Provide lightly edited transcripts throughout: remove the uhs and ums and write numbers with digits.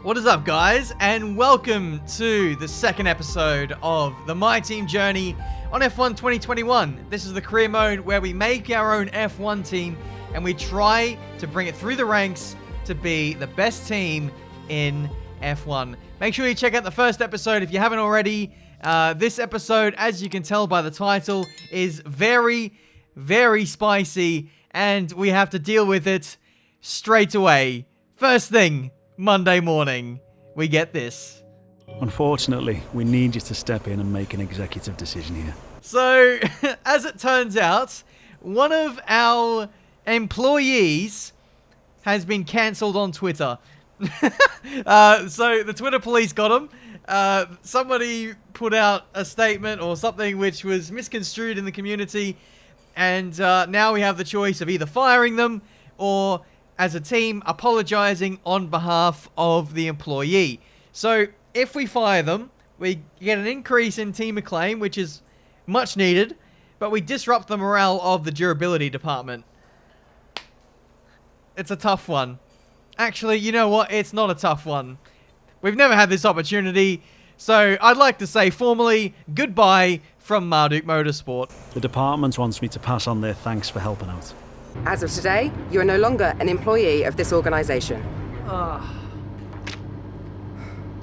What is up, guys, and welcome to the second episode of the My Team journey on F1 2021. This is the career mode where we make our own F1 team and we try to bring it through the ranks to be the best team in F1. Make sure you check out the first episode if you haven't already. This episode, as you can tell by the title, is very, very spicy, and we have to deal with it straight away. First thing, Monday morning, we get this. Unfortunately, we need you to step in and make an executive decision here. So, as it turns out, one of our employees has been cancelled on Twitter. So, the Twitter police got him. Somebody put out a statement or something which was misconstrued in the community, and now we have the choice of either firing them or, as a team, apologizing on behalf of the employee. So, if we fire them, we get an increase in team acclaim, which is much needed, but we disrupt the morale of the durability department. It's a tough one. Actually, you know what? It's not a tough one. We've never had this opportunity, so I'd like to say formally goodbye from Marduk Motorsport. The department wants me to pass on their thanks for helping out. As of today, you are no longer an employee of this organization.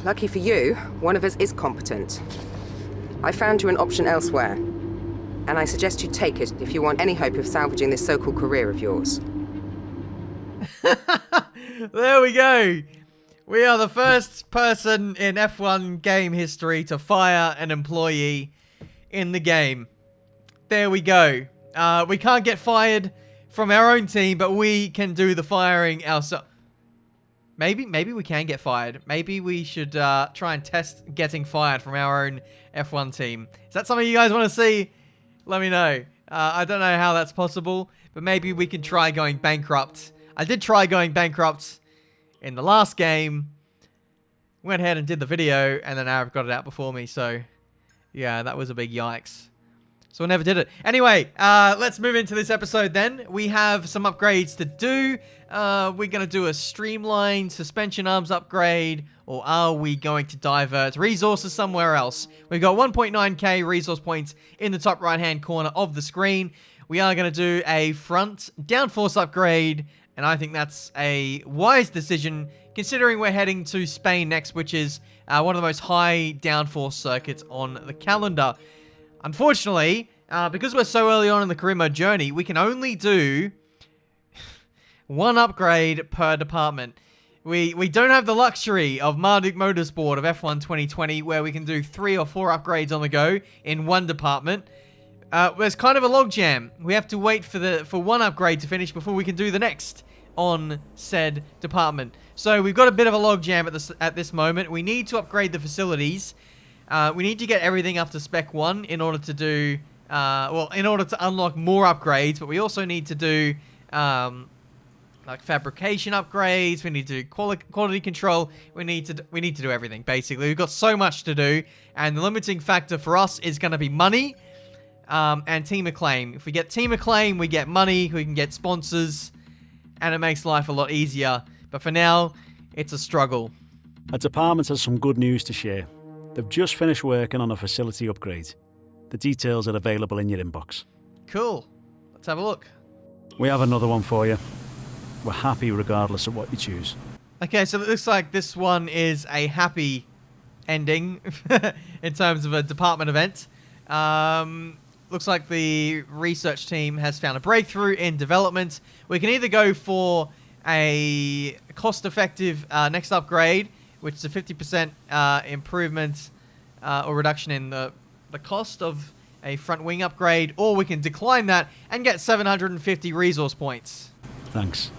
Lucky for you, one of us is competent. I found you an option elsewhere, and I suggest you take it if you want any hope of salvaging this so-called career of yours. There we go. We are the first person in F1 game history to fire an employee in the game. There we go. We can't get fired from our own team, but we can do the firing ourselves. Maybe we can get fired. Maybe we should try and test getting fired from our own F1 team. Is that something you guys want to see? Let me know. I don't know how that's possible, but maybe we can try going bankrupt. I did try going bankrupt in the last game. Went ahead and did the video, and then Arab got it out before me, so yeah, that was a big yikes. So I never did it. Anyway, let's move into this episode then. We have some upgrades to do. We're going to do a streamlined suspension arms upgrade, or are we going to divert resources somewhere else? We've got 1.9k resource points in the top right-hand corner of the screen. We are going to do a front downforce upgrade, and I think that's a wise decision, considering we're heading to Spain next, which is one of the most high downforce circuits on the calendar. Unfortunately, because we're so early on in the career mode journey, we can only do one upgrade per department. We don't have the luxury of Marduk Motorsport of F1 2020, where we can do 3 or 4 upgrades on the go in one department. There's kind of a logjam. We have to wait for one upgrade to finish before we can do the next on said department. So we've got a bit of a logjam at this moment. We need to upgrade the facilities. We need to get everything up to Spec 1 in order to do, in order to unlock more upgrades, but we also need to do, like fabrication upgrades, we need to do quality control, we need to do everything, basically. We've got so much to do, and the limiting factor for us is going to be money, and team acclaim. If we get team acclaim, we get money, we can get sponsors, and it makes life a lot easier. But for now, it's a struggle. Our department has some good news to share. They've just finished working on a facility upgrade. The details are available in your inbox. Cool. Let's have a look. We have another one for you. We're happy regardless of what you choose. Okay, so it looks like this one is a happy ending in terms of a department event. Looks like the research team has found a breakthrough in development. We can either go for a cost-effective next upgrade, which is a 50% improvement or reduction in the cost of a front wing upgrade, or we can decline that and get 750 resource points. Thanks.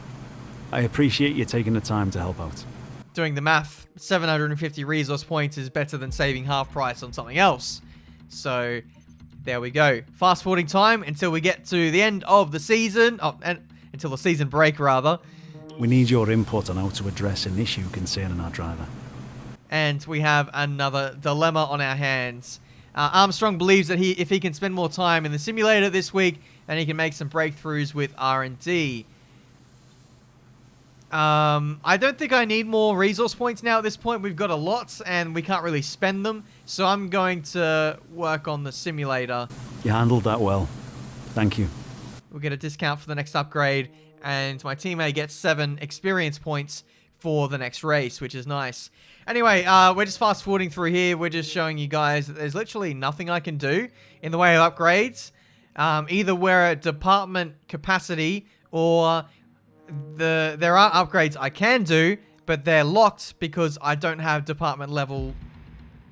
I appreciate you taking the time to help out. Doing the math, 750 resource points is better than saving half price on something else. So, there we go. Fast forwarding time until we get to the end of the season, until the season break rather. We need your input on how to address an issue concerning our driver. And we have another dilemma on our hands. Armstrong believes that if he can spend more time in the simulator this week, then he can make some breakthroughs with R&D. I don't think I need more resource points now at this point. We've got a lot and we can't really spend them. So I'm going to work on the simulator. You handled that well. Thank you. We'll get a discount for the next upgrade. And my teammate gets 7 experience points for the next race, which is nice. Anyway, we're just fast forwarding through here. We're just showing you guys that there's literally nothing I can do in the way of upgrades. Either we're at department capacity or there are upgrades I can do, but they're locked because I don't have department level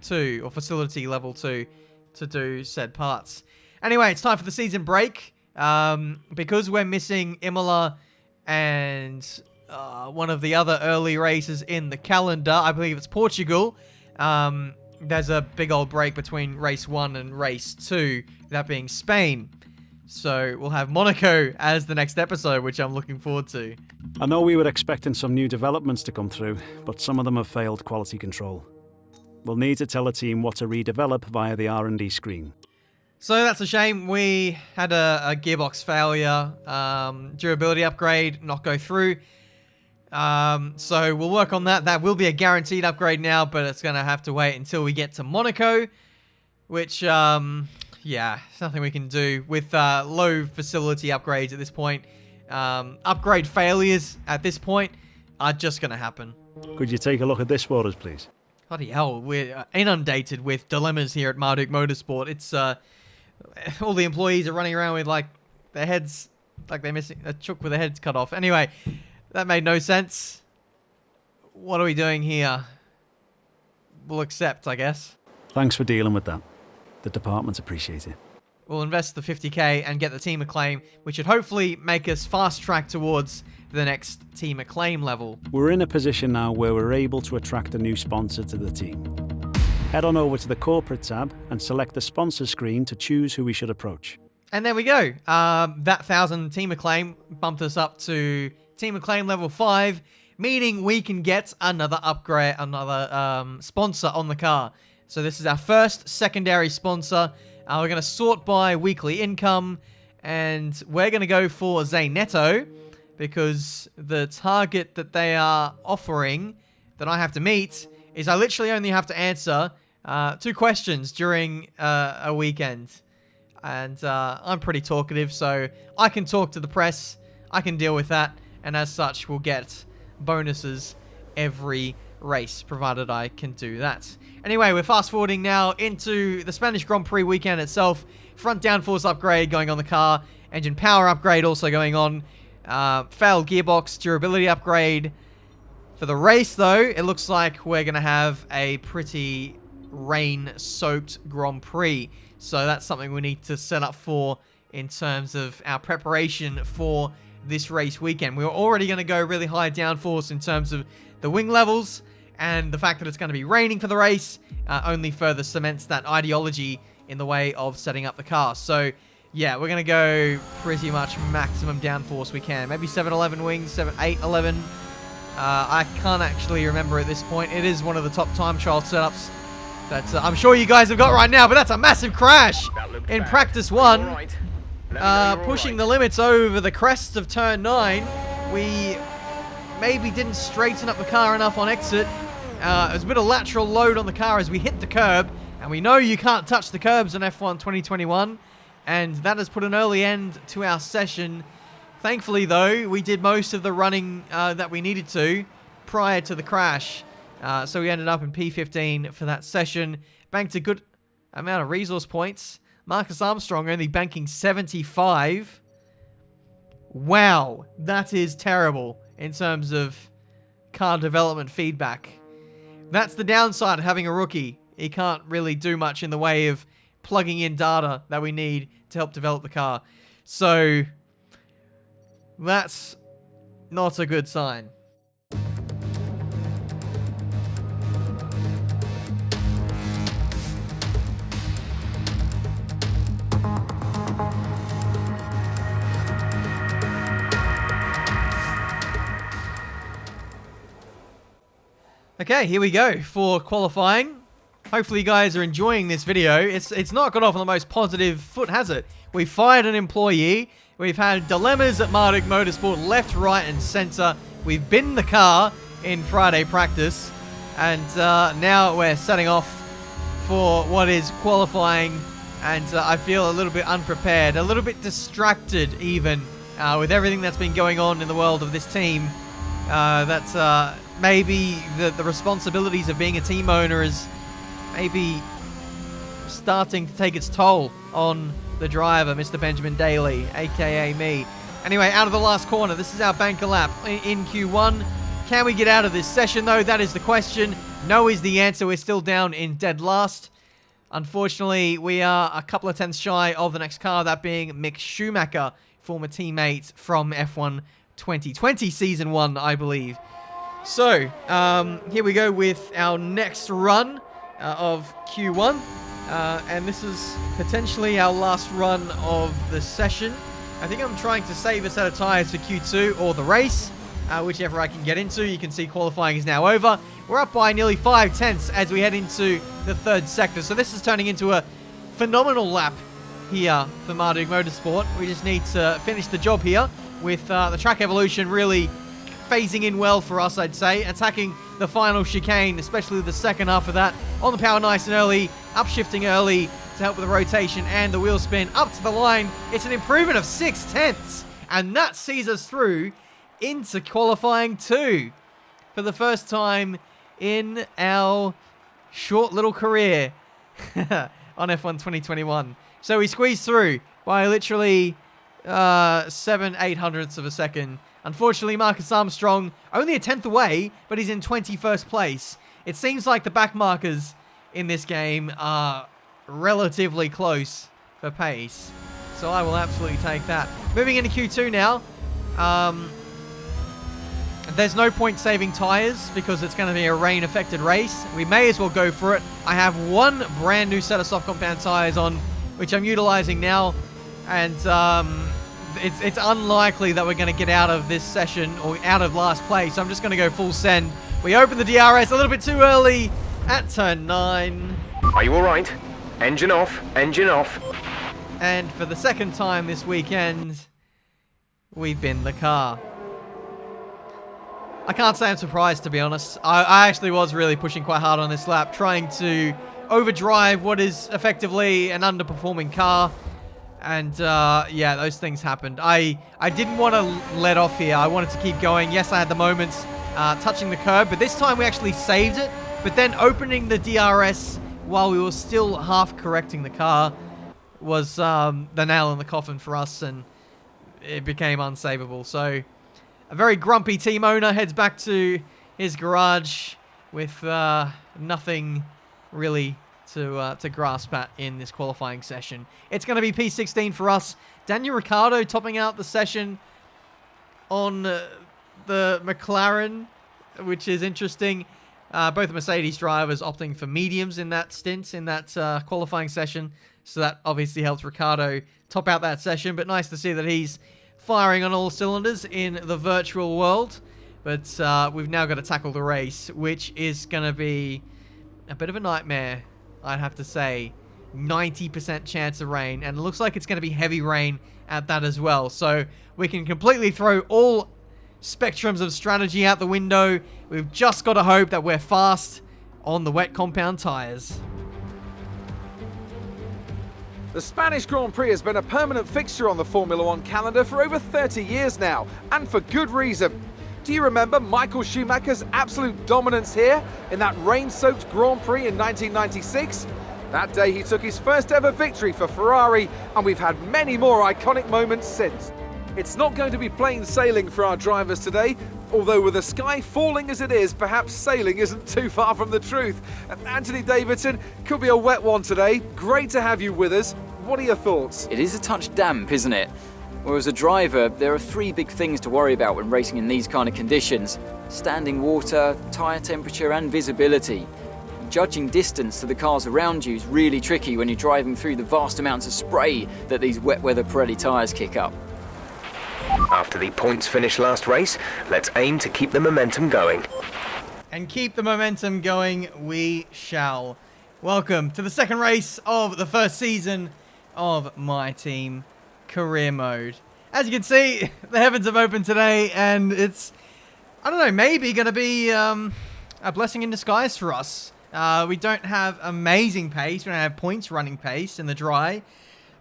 2 or facility level 2 to do said parts. Anyway, it's time for the season break. Because we're missing Imola and one of the other early races in the calendar, I believe it's Portugal, there's a big old break between race 1 and race 2, that being Spain. So we'll have Monaco as the next episode, which I'm looking forward to. I know we were expecting some new developments to come through, but some of them have failed quality control. We'll need to tell the team what to redevelop via the R&D screen. So that's a shame. We had a gearbox failure, durability upgrade not go through. So we'll work on that. That will be a guaranteed upgrade now, but it's going to have to wait until we get to Monaco, which, yeah, it's nothing we can do with low facility upgrades at this point. Upgrade failures at this point are just going to happen. Could you take a look at this for us, please? Bloody hell, we're inundated with dilemmas here at Marduk Motorsport. It's, all the employees are running around with, like, their heads, like they're missing a chook with their heads cut off. Anyway, that made no sense. What are we doing here? We'll accept, I guess. Thanks for dealing with that. The department appreciate it. We'll invest the 50k and get the team acclaim, which should hopefully make us fast track towards the next team acclaim level. We're in a position now where we're able to attract a new sponsor to the team. Head on over to the corporate tab and select the sponsor screen to choose who we should approach. And there we go. That 1,000 team acclaim bumped us up to team acclaim level 5, meaning we can get another upgrade, another sponsor on the car. So this is our first secondary sponsor. We're going to sort by weekly income, and we're going to go for Zaynetto because the target that they are offering that I have to meet is I literally only have to answer 2 questions during a weekend. And I'm pretty talkative, so I can talk to the press, I can deal with that, and as such, we'll get bonuses every race, provided I can do that. Anyway, we're fast forwarding now into the Spanish Grand Prix weekend itself. Front downforce upgrade going on the car, engine power upgrade also going on, failed gearbox durability upgrade. For the race, though, it looks like we're going to have a pretty rain-soaked Grand Prix. So that's something we need to set up for in terms of our preparation for this race weekend. We were already going to go really high downforce in terms of the wing levels, and the fact that it's going to be raining for the race only further cements that ideology in the way of setting up the car. So, yeah, we're going to go pretty much maximum downforce we can. Maybe 711 wings, 811. I can't actually remember at this point. It is one of the top time trial setups that I'm sure you guys have got right now, but that's a massive crash in practice 1. Pushing the limits over the crest of turn 9. We maybe didn't straighten up the car enough on exit. There's a bit of lateral load on the car as we hit the curb, and we know you can't touch the curbs in F1 2021, and that has put an early end to our session. Thankfully, though, we did most of the running that we needed to prior to the crash. So we ended up in P15 for that session. Banked a good amount of resource points. Marcus Armstrong only banking 75. Wow, that is terrible in terms of car development feedback. That's the downside of having a rookie. He can't really do much in the way of plugging in data that we need to help develop the car. So that's not a good sign. Okay, here we go for qualifying. Hopefully you guys are enjoying this video. It's not got off on the most positive foot, has it? We fired an employee. We've had dilemmas at Marduk Motorsport left, right, and center. We've been the car in Friday practice. And now we're setting off for what is qualifying. And I feel a little bit unprepared, a little bit distracted even with everything that's been going on in the world of this team. That maybe the responsibilities of being a team owner is maybe starting to take its toll on the driver, Mr. Benjamin Daly, aka me. Anyway, out of the last corner, this is our banker lap in Q1. Can we get out of this session though? That is the question. No is the answer. We're still down in dead last. Unfortunately, we are a couple of tenths shy of the next car, that being Mick Schumacher, former teammate from F1 2020 Season 1, I believe. So, here we go with our next run of Q1. And this is potentially our last run of the session. I think I'm trying to save a set of tyres for Q2 or the race, whichever I can get into. You can see qualifying is now over. We're up by nearly 5 tenths as we head into the third sector. So this is turning into a phenomenal lap here for Marduk Motorsport. We just need to finish the job here with the track evolution really phasing in well for us, I'd say. Attacking the final chicane, especially the second half of that. On the power nice and early, upshifting early to help with the rotation and the wheel spin. Up to the line, it's an improvement of 6 tenths. And that sees us through into qualifying 2 for the first time in our short little career on F1 2021. So we squeezed through by literally 7/8 hundredths of a second. Unfortunately, Marcus Armstrong only a tenth away, but he's in 21st place. It seems like the back markers in this game are relatively close for pace. So I will absolutely take that. Moving into Q2 now. There's no point saving tyres because it's going to be a rain-affected race. We may as well go for it. I have one brand new set of soft compound tyres on, which I'm utilising now. And it's unlikely that we're going to get out of this session or out of last place. So I'm just going to go full send. We open the DRS a little bit too early at turn 9. Are you all right? Engine off, engine off. And for the second time this weekend, we've been the car. I can't say I'm surprised, to be honest. I actually was really pushing quite hard on this lap, trying to overdrive what is effectively an underperforming car. And, yeah, those things happened. I didn't want to let off here. I wanted to keep going. Yes, I had the moments touching the curb, but this time we actually saved it. But then opening the DRS while we were still half correcting the car was the nail in the coffin for us, and it became unsavable. So a very grumpy team owner heads back to his garage with nothing really to grasp at in this qualifying session. It's going to be P16 for us. Daniel Ricciardo topping out the session on the McLaren, which is interesting. Both Mercedes drivers opting for mediums in that stint, in that qualifying session. So that obviously helps Ricciardo top out that session. But nice to see that he's firing on all cylinders in the virtual world. But we've now got to tackle the race, which is going to be a bit of a nightmare, I'd have to say. 90% chance of rain, and it looks like it's going to be heavy rain at that as well. So we can completely throw all spectrums of strategy out the window. We've just got to hope that we're fast on the wet compound tyres. The Spanish Grand Prix has been a permanent fixture on the Formula One calendar for over 30 years now, and for good reason. Do you remember Michael Schumacher's absolute dominance here in that rain-soaked Grand Prix in 1996? That day he took his first ever victory for Ferrari, and we've had many more iconic moments since. It's not going to be plain sailing for our drivers today, although with the sky falling as it is, perhaps sailing isn't too far from the truth. Anthony Davidson, could be a wet one today. Great to have you with us. What are your thoughts? It is a touch damp, isn't it? Well, as a driver, there are 3 big things to worry about when racing in these kind of conditions: standing water, tyre temperature and visibility. Judging distance to the cars around you is really tricky when you're driving through the vast amounts of spray that these wet weather Pirelli tyres kick up. After the points finish last race, let's aim to keep the momentum going. And keep the momentum going we shall. Welcome to the second race of the first season of My Team Career Mode. As you can see, the heavens have opened today, and it's, I don't know, maybe going to be a blessing in disguise for us. We don't have amazing pace, we don't have points running pace in the dry,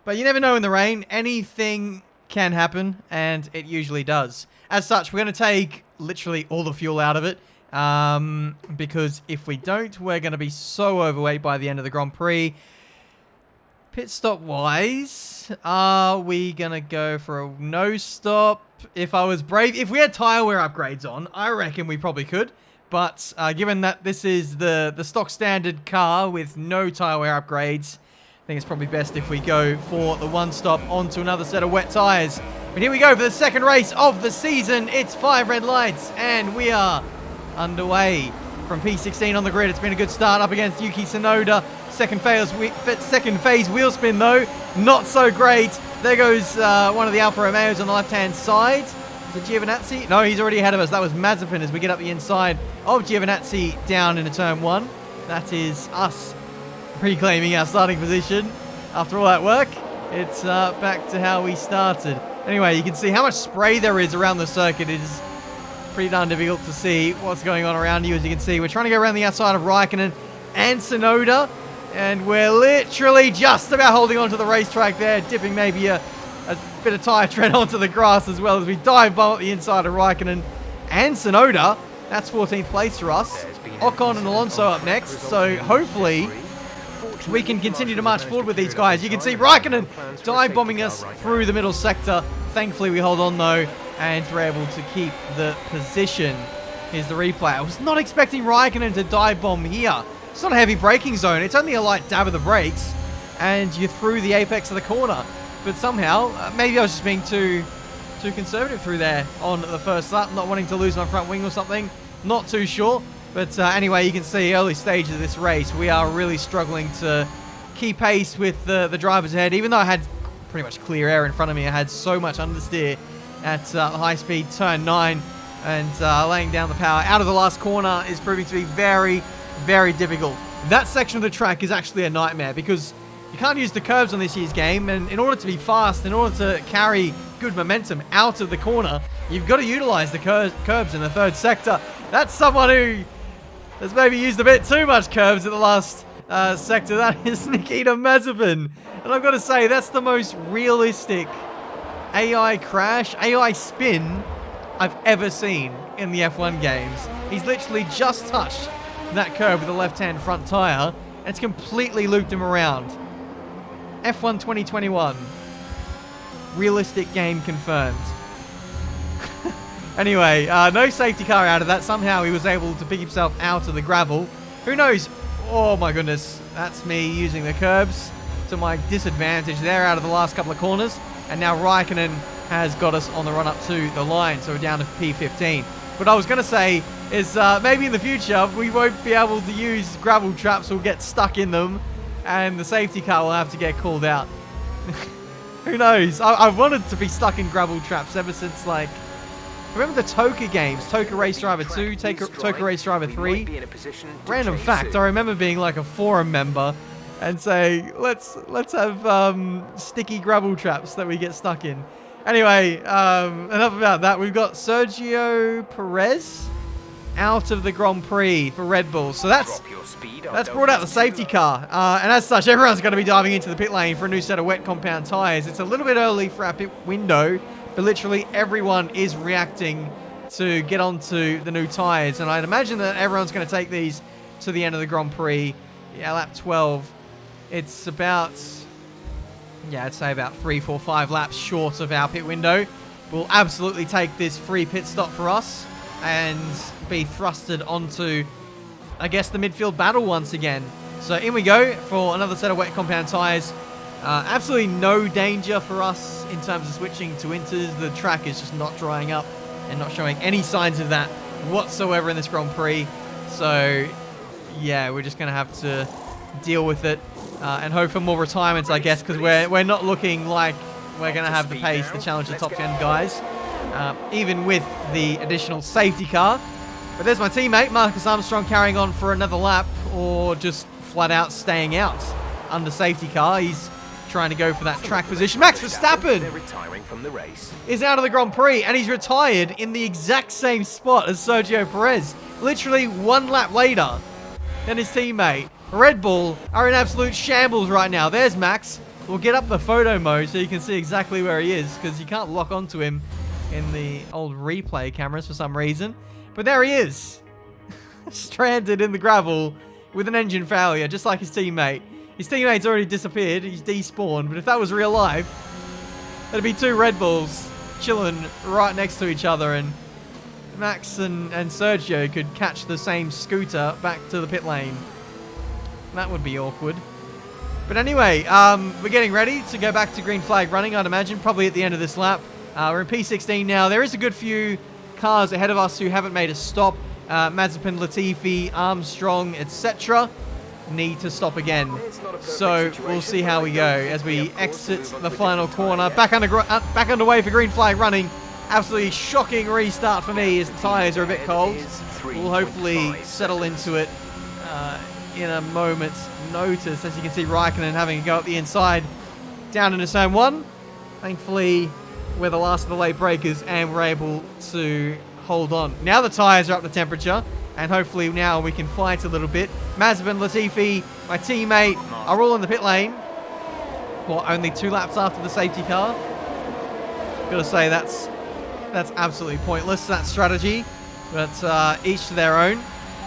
but you never know in the rain. Anything can happen, and it usually does. As such, we're going to take literally all the fuel out of it, because if we don't, we're going to be so overweight by the end of the Grand Prix. Pit stop wise, are we going to go for a no stop? If I was brave, if we had tire wear upgrades on, I reckon we probably could. But given that this is the stock standard car with no tire wear upgrades, I think it's probably best if we go for the one stop onto another set of wet tires. But here we go for the second race of the season. It's 5 red lights, and we are underway from P16 on the grid. It's been a good start up against Yuki Tsunoda. Second phase wheel spin, though, not so great. There goes one of the Alfa Romeos on the left-hand side. Is it Giovinazzi? No, he's already ahead of us. That was Mazepin as we get up the inside of Giovinazzi down into turn 1. That is us reclaiming our starting position. After all that work, it's back to how we started. Anyway, you can see how much spray there is around the circuit. It is pretty darn difficult to see what's going on around you. As you can see, we're trying to go around the outside of Raikkonen and Tsunoda, and we're literally just about holding onto the racetrack there, dipping maybe a bit of tyre tread onto the grass as well as we dive bomb at the inside of Raikkonen and Tsunoda. That's 14th place for us. Ocon and Alonso up next, so hopefully we can continue to march forward with these guys. You can see Raikkonen dive bombing us through the middle sector. Thankfully we hold on though, and we're able to keep the position. Here's the replay. I was not expecting Raikkonen to dive bomb here. It's not a heavy braking zone. It's only a light dab of the brakes, and you're through the apex of the corner. But somehow, maybe I was just being too conservative through there on the first lap, not wanting to lose my front wing or something. Not too sure. But anyway, you can see early stages of this race, we are really struggling to keep pace with the drivers ahead. Even though I had pretty much clear air in front of me, I had so much understeer at high speed turn 9, and laying down the power out of the last corner is proving to be very, very difficult. That section of the track is actually a nightmare because you can't use the curbs on this year's game, and in order to be fast, in order to carry good momentum out of the corner, you've got to utilize the curbs in the third sector. That's someone who has maybe used a bit too much curbs at the last sector. That is Nikita Mazepin, and I've got to say that's the most realistic AI crash, AI spin I've ever seen in the F1 games. He's literally just touched that curb with the left-hand front tire, and it's completely looped him around. F1 2021. Realistic game confirmed. Anyway, no safety car out of that. Somehow he was able to pick himself out of the gravel. Who knows? Oh my goodness. That's me using the curbs to my disadvantage there out of the last couple of corners. And now Raikkonen has got us on the run up to the line. So we're down to P15. What I was going to say is maybe in the future we won't be able to use gravel traps. We'll get stuck in them, and the safety car will have to get called out. Who knows? I've wanted to be stuck in gravel traps ever since, like, remember the Toka games? Toka Race Driver 2, Toka Race Driver 3. Random fact, I remember being like a forum member and saying, let's have sticky gravel traps that we get stuck in. Anyway, enough about that. We've got Sergio Perez out of the Grand Prix for Red Bull. So that's brought out the safety car. And as such, everyone's going to be diving into the pit lane for a new set of wet compound tyres. It's a little bit early for our pit window, but literally everyone is reacting to get onto the new tyres. And I'd imagine that everyone's going to take these to the end of the Grand Prix. Yeah, lap 12. It's about, yeah, I'd say about 3, 4, 5 laps short of our pit window. We'll absolutely take this free pit stop for us and be thrusted onto, I guess, the midfield battle once again. So in we go for another set of wet compound tyres. Absolutely no danger for us in terms of switching to inters. The track is just not drying up and not showing any signs of that whatsoever in this Grand Prix. So yeah, we're just going to have to deal with it and hope for more retirements, I guess, because we're not looking like we're going to have the pace to challenge the top 10 guys, even with the additional safety car. But there's my teammate, Marcus Armstrong, carrying on for another lap, or just flat out staying out under safety car. He's trying to go for that track position. Max Verstappen They're retiring from the race. is out of the Grand Prix, and he's retired in the exact same spot as Sergio Perez. Literally 1 lap later than his teammate. Red Bull are in absolute shambles right now. There's Max. We'll get up the photo mode so you can see exactly where he is, because you can't lock onto him in the old replay cameras for some reason. But there he is. Stranded in the gravel with an engine failure, just like his teammate. His teammate's already disappeared. He's despawned. But if that was real life, there'd be 2 Red Bulls chilling right next to each other, and Max and Sergio could catch the same scooter back to the pit lane. That would be awkward. But anyway, we're getting ready to go back to green flag running, I'd imagine, probably at the end of this lap. We're in P16 now. There is a good few cars ahead of us who haven't made a stop. Mazepin, Latifi, Armstrong, etc. need to stop again. So we'll see how we go as we exit the final corner. Back underway for green flag running. Absolutely shocking restart for me as the tyres are a bit cold. We'll hopefully settle into it in a moment's notice. As you can see, Raikkonen having a go at the inside down into turn 1. Thankfully, we're the last of the late breakers and we're able to hold on. Now the tyres are up to temperature, and hopefully now we can fight a little bit. Mazepin, Latifi, my teammate, are all in the pit lane. What, only 2 laps after the safety car? Gotta say, that's absolutely pointless, that strategy. But each to their own.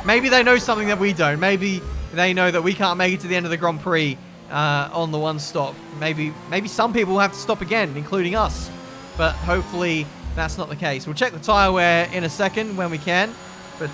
Maybe they know something that we don't. Maybe they know that we can't make it to the end of the Grand Prix on the 1 stop. Maybe some people will have to stop again, including us. But hopefully that's not the case. We'll check the tyre wear in a second when we can. But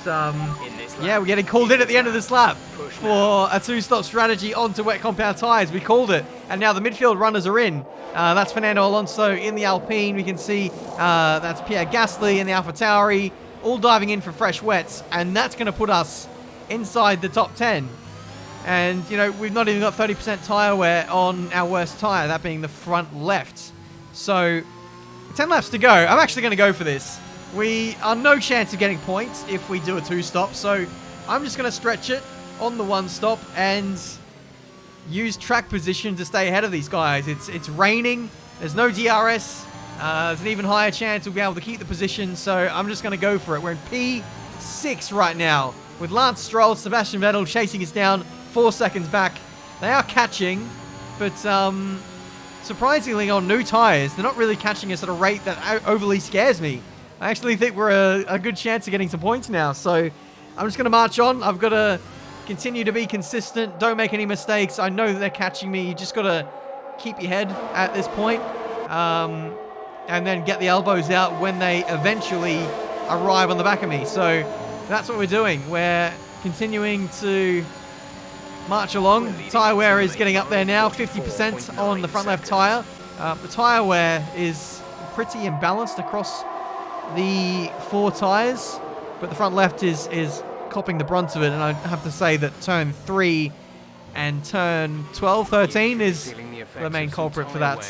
yeah, we're getting called in at the end of this lap for a 2-stop strategy onto wet compound tyres. We called it, and now the midfield runners are in. That's Fernando Alonso in the Alpine. We can see that's Pierre Gasly in the AlphaTauri, all diving in for fresh wets, and that's going to put us inside the top 10. And, you know, we've not even got 30% tyre wear on our worst tyre, that being the front left. So 10 laps to go. I'm actually going to go for this. We are no chance of getting points if we do a 2-stop, so I'm just going to stretch it on the 1-stop and use track position to stay ahead of these guys. It's raining. There's no DRS. There's an even higher chance we'll be able to keep the position, so I'm just going to go for it. We're in P6 right now with Lance Stroll, Sebastian Vettel chasing us down 4 seconds back. They are catching, but surprisingly on new tyres, they're not really catching us at a rate that overly scares me. I actually think we're a good chance of getting some points now, so I'm just going to march on. I've got to continue to be consistent. Don't make any mistakes. I know that they're catching me. You just got to keep your head at this point, and then get the elbows out when they eventually arrive on the back of me. So that's what we're doing. We're continuing to march along. Tyre wear is getting up there now, 50% on the front left tyre. The tyre wear is pretty imbalanced across the 4 tyres, but the front left is copping the brunt of it, and I have to say that turn 3 and turn 12, 13 is the main culprit for that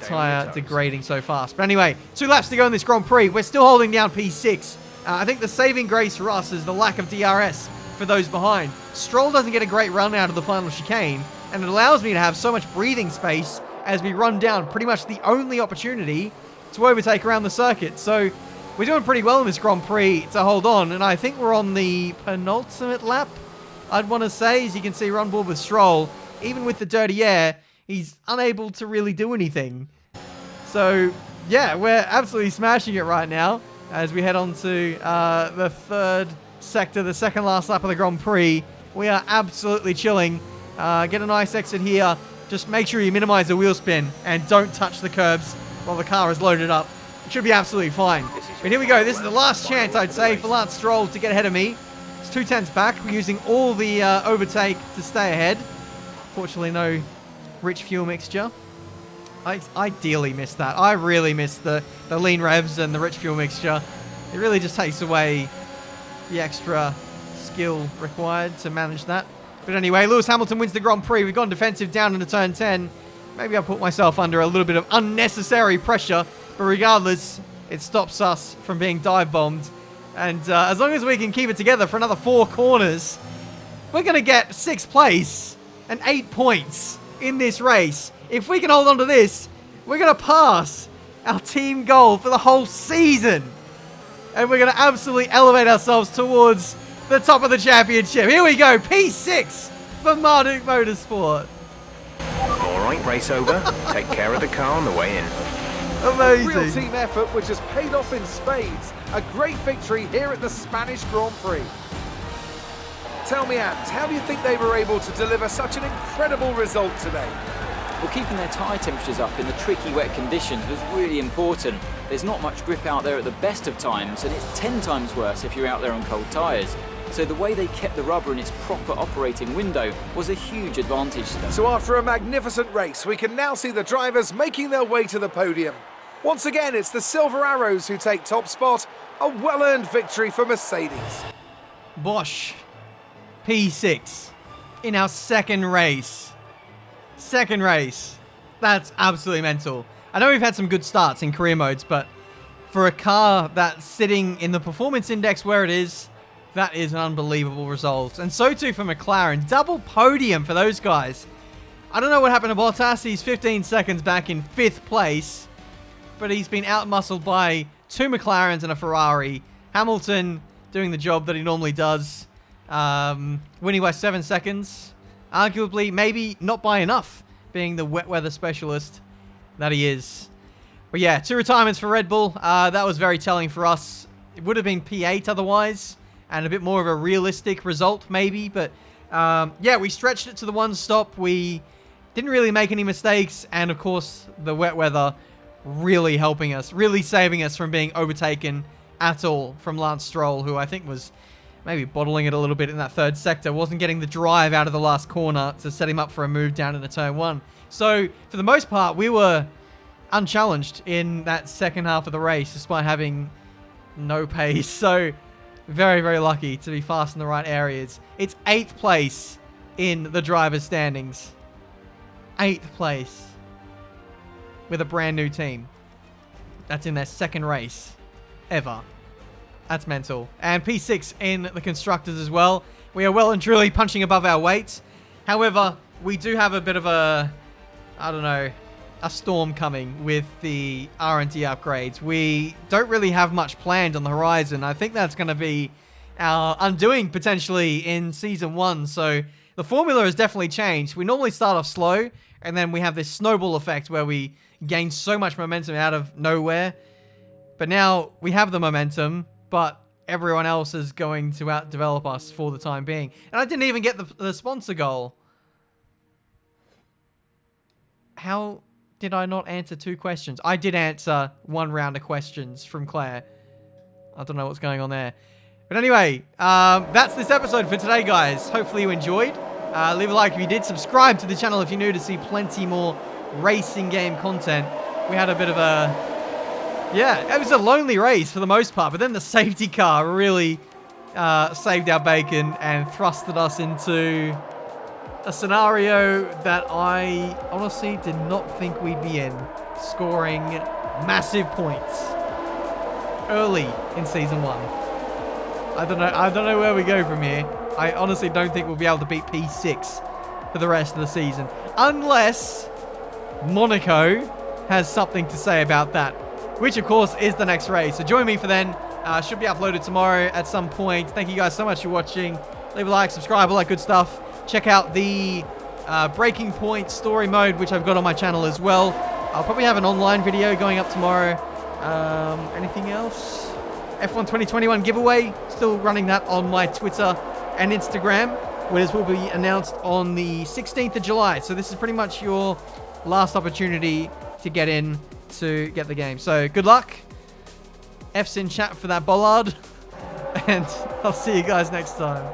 tyre degrading so fast. But anyway, 2 laps to go in this Grand Prix. We're still holding down P6. I think the saving grace for us is the lack of DRS for those behind. Stroll doesn't get a great run out of the final chicane, and it allows me to have so much breathing space as we run down pretty much the only opportunity to overtake around the circuit. So we're doing pretty well in this Grand Prix to hold on, and I think we're on the penultimate lap, I'd want to say. As you can see, we're on board with Stroll. Even with the dirty air, he's unable to really do anything. So yeah, we're absolutely smashing it right now as we head on to the 3rd sector, the second last lap of the Grand Prix. We are absolutely chilling. Get a nice exit here. Just make sure you minimize the wheel spin and don't touch the curbs while the car is loaded up. It should be absolutely fine. But here we go. This is the last chance, I'd say, for Lance Stroll to get ahead of me. It's 2 tenths back. We're using all the overtake to stay ahead. Fortunately, no rich fuel mixture. I ideally missed that. I really missed the lean revs and the rich fuel mixture. It really just takes away the extra skill required to manage that. But anyway, Lewis Hamilton wins the Grand Prix. We've gone defensive down into turn 10. Maybe I put myself under a little bit of unnecessary pressure, but regardless, it stops us from being dive bombed. And as long as we can keep it together for another 4 corners, we're going to get 6th place and 8 points in this race. If we can hold on to this, we're going to pass our team goal for the whole season. And we're going to absolutely elevate ourselves towards the top of the championship. Here we go, P6 for Marduk Motorsport. All right, race over. Take care of the car on the way in. Amazing. Real team effort which has paid off in spades. A great victory here at the Spanish Grand Prix. Tell me, Ant, how do you think they were able to deliver such an incredible result today? Well, keeping their tyre temperatures up in the tricky wet conditions was really important. There's not much grip out there at the best of times, and it's 10 times worse if you're out there on cold tyres. So the way they kept the rubber in its proper operating window was a huge advantage to them. So after a magnificent race, we can now see the drivers making their way to the podium. Once again, it's the Silver Arrows who take top spot. A well-earned victory for Mercedes. Bosch, P6 in our second race. Second race. That's absolutely mental. I know we've had some good starts in career modes, but for a car that's sitting in the performance index where it is, that is an unbelievable result. And so too for McLaren. Double podium for those guys. I don't know what happened to Bottas. He's 15 seconds back in 5th place, but he's been outmuscled by 2 McLarens and a Ferrari. Hamilton doing the job that he normally does, winning by 7 seconds. Arguably, maybe not by enough, being the wet weather specialist that he is. But yeah, 2 retirements for Red Bull. That was very telling for us. It would have been P8 otherwise, and a bit more of a realistic result maybe. But yeah, we stretched it to the 1 stop. We didn't really make any mistakes, and of course, the wet weather really helping us, really saving us from being overtaken at all from Lance Stroll, who I think was maybe bottling it a little bit in that 3rd sector. Wasn't getting the drive out of the last corner to set him up for a move down into turn 1. So, for the most part, we were unchallenged in that second half of the race, despite having no pace. So, very, very lucky to be fast in the right areas. It's 8th place in the driver's standings. 8th place with a brand new team. That's in their second race ever. That's mental. And P6 in the constructors as well. We are well and truly punching above our weight. However, we do have a bit of a, I don't know, a storm coming with the R&D upgrades. We don't really have much planned on the horizon. I think that's going to be our undoing potentially in Season 1. So the formula has definitely changed. We normally start off slow, and then we have this snowball effect where we gain so much momentum out of nowhere. But now we have the momentum, but everyone else is going to outdevelop us for the time being. And I didn't even get the sponsor goal. How did I not answer 2 questions? I did answer 1 round of questions from Claire. I don't know what's going on there. But anyway, that's this episode for today, guys. Hopefully you enjoyed. Leave a like if you did. Subscribe to the channel if you're new to see plenty more racing game content. We had a bit of a... yeah, it was a lonely race for the most part, but then the safety car really saved our bacon and thrusted us into a scenario that I honestly did not think we'd be in, scoring massive points early in Season 1. I don't know where we go from here. I honestly don't think we'll be able to beat P6 for the rest of the season, unless Monaco has something to say about that, which of course is the next race. So join me for then. Should be uploaded tomorrow at some point. Thank you guys so much for watching. Leave a like, subscribe, all that good stuff. Check out the Breaking Point story mode, which I've got on my channel as well. I'll probably have an online video going up tomorrow. Anything else? F1 2021 giveaway. Still running that on my Twitter and Instagram, which will be announced on the 16th of July. So this is pretty much your last opportunity to get in to get the game. So good luck. F's in chat for that bollard. And I'll see you guys next time.